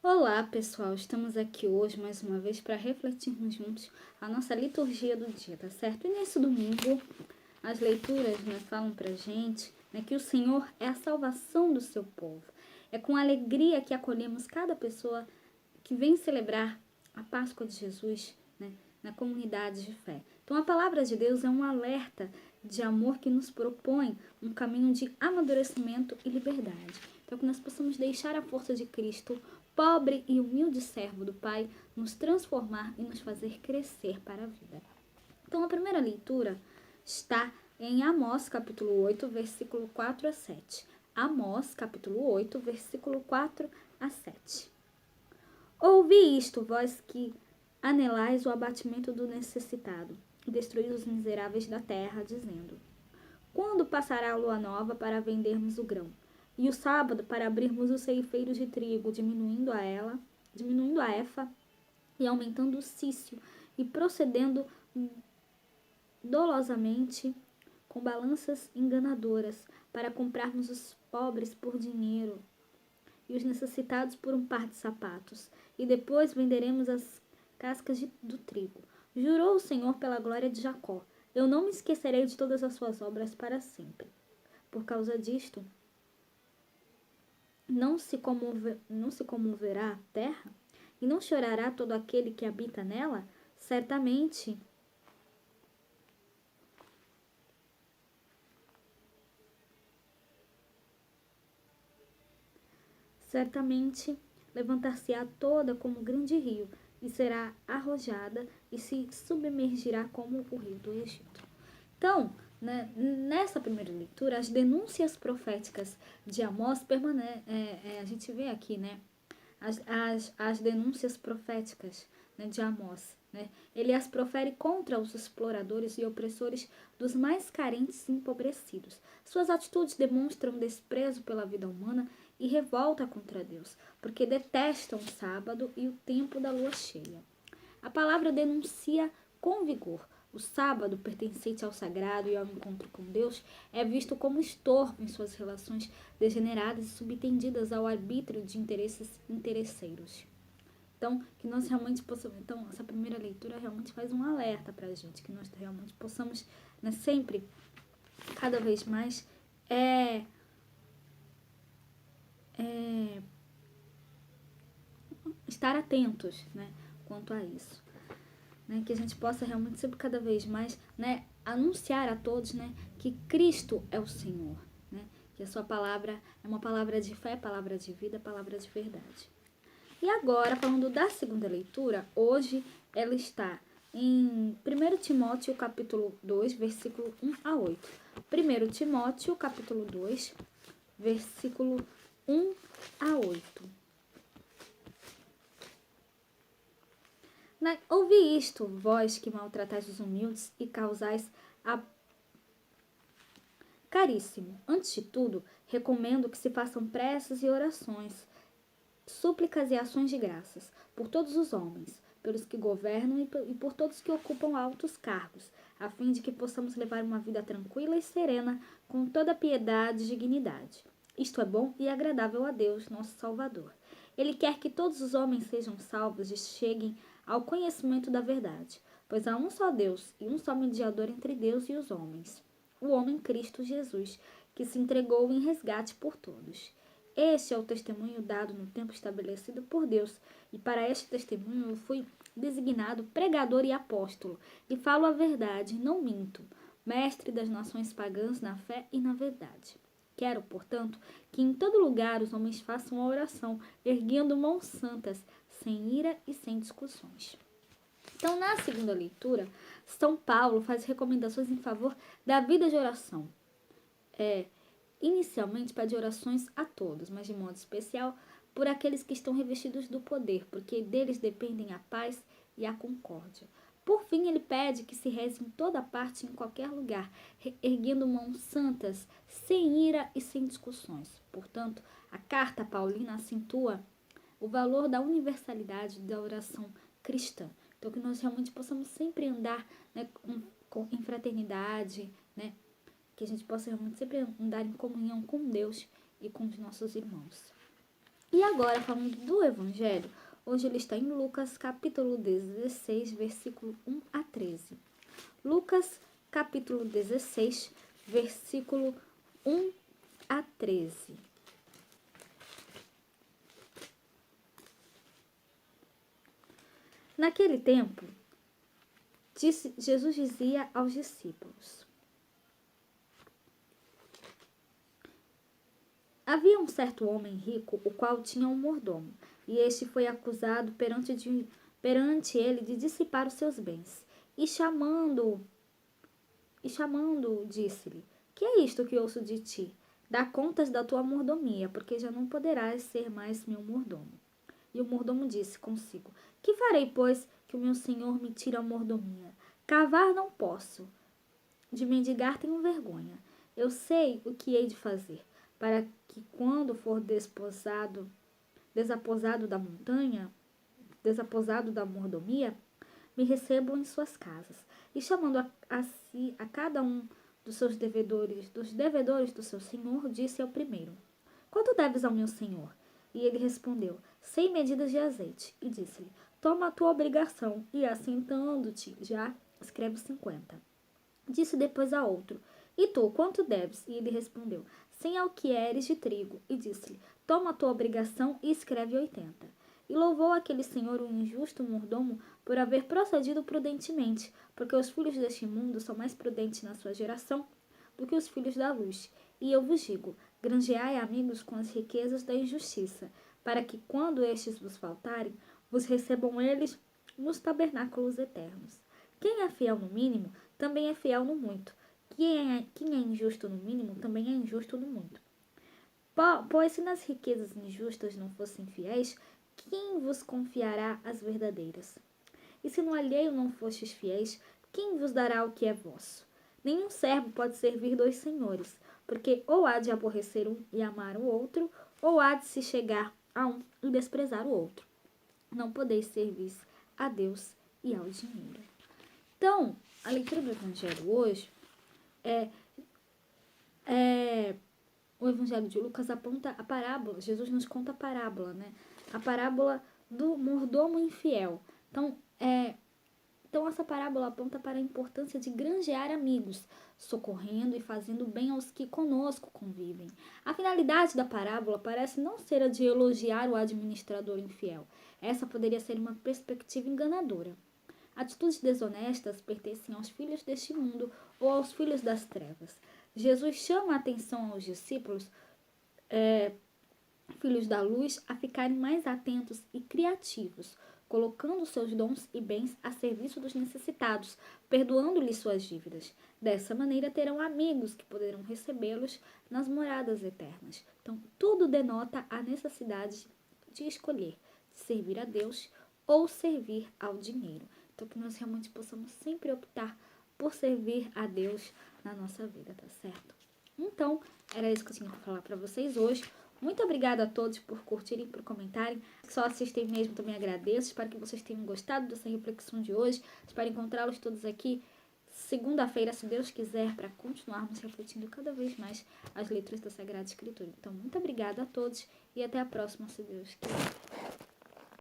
Olá, pessoal! Estamos aqui hoje mais uma vez para refletirmos juntos a nossa liturgia do dia, tá certo? E nesse domingo, as leituras falam pra gente que o Senhor é a salvação do seu povo. É com alegria que acolhemos cada pessoa que vem celebrar a Páscoa de Jesus, na comunidade de fé. Então, a palavra de Deus é um alerta de amor que nos propõe um caminho de amadurecimento e liberdade. Então, que nós possamos deixar a força de Cristo, pobre e humilde servo do Pai, nos transformar e nos fazer crescer para a vida. Então, a primeira leitura está em Amós, capítulo 8, versículo 4 a 7. Amós, capítulo 8, versículo 4 a 7. Ouvi isto, vós que anelais o abatimento do necessitado, e destruís os miseráveis da terra, dizendo: quando passará a lua nova para vendermos o grão, e o sábado para abrirmos os ceifeiros de trigo, diminuindo a efa e aumentando o cício, e procedendo dolosamente com balanças enganadoras, para comprarmos os pobres por dinheiro e os necessitados por um par de sapatos, e depois venderemos as cascas do trigo. Jurou o Senhor pela glória de Jacó: eu não me esquecerei de todas as suas obras para sempre. Por causa disto, não se comoverá a terra, e não chorará todo aquele que habita nela? Certamente levantar-se-á toda como grande rio, e será arrojada e se submergirá como o rio do Egito. Então, nessa primeira leitura, as denúncias proféticas de Amós a gente vê aqui, as denúncias proféticas de Amós. Ele as profere contra os exploradores e opressores dos mais carentes e empobrecidos. Suas atitudes demonstram desprezo pela vida humana e revolta contra Deus, porque detestam o sábado e o tempo da lua cheia. A palavra denuncia com vigor. O sábado, pertencente ao sagrado e ao encontro com Deus, é visto como estorvo em suas relações degeneradas e subtendidas ao arbítrio de interesses interesseiros. Então, que nós realmente possamos. Então, essa primeira leitura realmente faz um alerta para a gente, que nós realmente possamos, sempre, cada vez mais, estar atentos, quanto a isso. Que a gente possa realmente sempre cada vez mais, anunciar a todos, que Cristo é o Senhor, que a sua palavra é uma palavra de fé, palavra de vida, palavra de verdade. E agora, falando da segunda leitura, hoje ela está em 1 Timóteo capítulo 2, versículo 1 a 8. 1 Timóteo capítulo 2, versículo 1 a 8. Ouvi isto, vós que maltratais os humildes e causais a... Caríssimo, antes de tudo, recomendo que se façam preces e orações, súplicas e ações de graças, por todos os homens, pelos que governam e por todos que ocupam altos cargos, a fim de que possamos levar uma vida tranquila e serena, com toda piedade e dignidade. Isto é bom e agradável a Deus, nosso Salvador. Ele quer que todos os homens sejam salvos e cheguem ao conhecimento da verdade, pois há um só Deus e um só mediador entre Deus e os homens, o homem Cristo Jesus, que se entregou em resgate por todos. Este é o testemunho dado no tempo estabelecido por Deus, e para este testemunho eu fui designado pregador e apóstolo, e falo a verdade, não minto, mestre das nações pagãs na fé e na verdade. Quero, portanto, que em todo lugar os homens façam a oração, erguendo mãos santas, sem ira e sem discussões. Então, na segunda leitura, São Paulo faz recomendações em favor da vida de oração. Inicialmente pede orações a todos, mas de modo especial por aqueles que estão revestidos do poder, porque deles dependem a paz e a concórdia. Por fim, ele pede que se reze em toda parte e em qualquer lugar, erguendo mãos santas, sem ira e sem discussões. Portanto, a carta paulina acentua o valor da universalidade da oração cristã. Então, que nós realmente possamos sempre andar em fraternidade, que a gente possa realmente sempre andar em comunhão com Deus e com os nossos irmãos. E agora, falando do Evangelho, hoje ele está em Lucas, capítulo 16, versículo 1 a 13. Lucas, capítulo 16, versículo 1 a 13. Naquele tempo, Jesus dizia aos discípulos: havia um certo homem rico, o qual tinha um mordomo, e este foi acusado perante ele de dissipar os seus bens. E chamando-o, disse-lhe: que é isto que ouço de ti? Dá contas da tua mordomia, porque já não poderás ser mais meu mordomo. E o mordomo disse consigo: que farei, pois, que o meu senhor me tire a mordomia? Cavar não posso, de mendigar tenho vergonha. Eu sei o que hei de fazer, para que quando for desaposado da mordomia, me recebam em suas casas. E chamando a si a cada um dos devedores do seu senhor, disse ao primeiro: quanto deves ao meu senhor? E ele respondeu: 100 medidas de azeite. E disse-lhe: toma a tua obrigação, e assentando-te já escreve 50. Disse depois a outro: e tu, quanto deves? E ele respondeu: 100 alqueires de trigo. E disse-lhe: toma a tua obrigação e escreve 80. E louvou aquele senhor, o injusto mordomo, por haver procedido prudentemente, porque os filhos deste mundo são mais prudentes na sua geração do que os filhos da luz. E eu vos digo: granjeai amigos com as riquezas da injustiça, para que, quando estes vos faltarem, vos recebam eles nos tabernáculos eternos. Quem é fiel no mínimo, também é fiel no muito. Quem é injusto no mínimo, também é injusto no muito. Pois se nas riquezas injustas não fossem fiéis, quem vos confiará as verdadeiras? E se no alheio não fostes fiéis, quem vos dará o que é vosso? Nenhum servo pode servir 2 senhores, porque ou há de aborrecer um e amar o outro, ou há de se chegar a um e desprezar o outro. Não podeis servir a Deus e ao dinheiro. Então, a leitura do Evangelho hoje o Evangelho de Lucas aponta a parábola, Jesus nos conta a parábola, né? A parábola do mordomo infiel. Então essa parábola aponta para a importância de granjear amigos, socorrendo e fazendo bem aos que conosco convivem. A finalidade da parábola parece não ser a de elogiar o administrador infiel. Essa poderia ser uma perspectiva enganadora. Atitudes desonestas pertencem aos filhos deste mundo ou aos filhos das trevas. Jesus chama a atenção aos discípulos, filhos da luz, a ficarem mais atentos e criativos, colocando seus dons e bens a serviço dos necessitados, perdoando-lhes suas dívidas. Dessa maneira terão amigos que poderão recebê-los nas moradas eternas. Então, tudo denota a necessidade de escolher, de servir a Deus ou servir ao dinheiro. Então, que nós realmente possamos sempre optar por servir a Deus na nossa vida, tá certo? Então, era isso que eu tinha para falar para vocês hoje. Muito obrigada a todos por curtirem, por comentarem. Só assistem mesmo, também agradeço. Espero que vocês tenham gostado dessa reflexão de hoje. Espero encontrá-los todos aqui segunda-feira, se Deus quiser, para continuarmos refletindo cada vez mais as leituras da Sagrada Escritura. Então, muito obrigada a todos e até a próxima, se Deus quiser.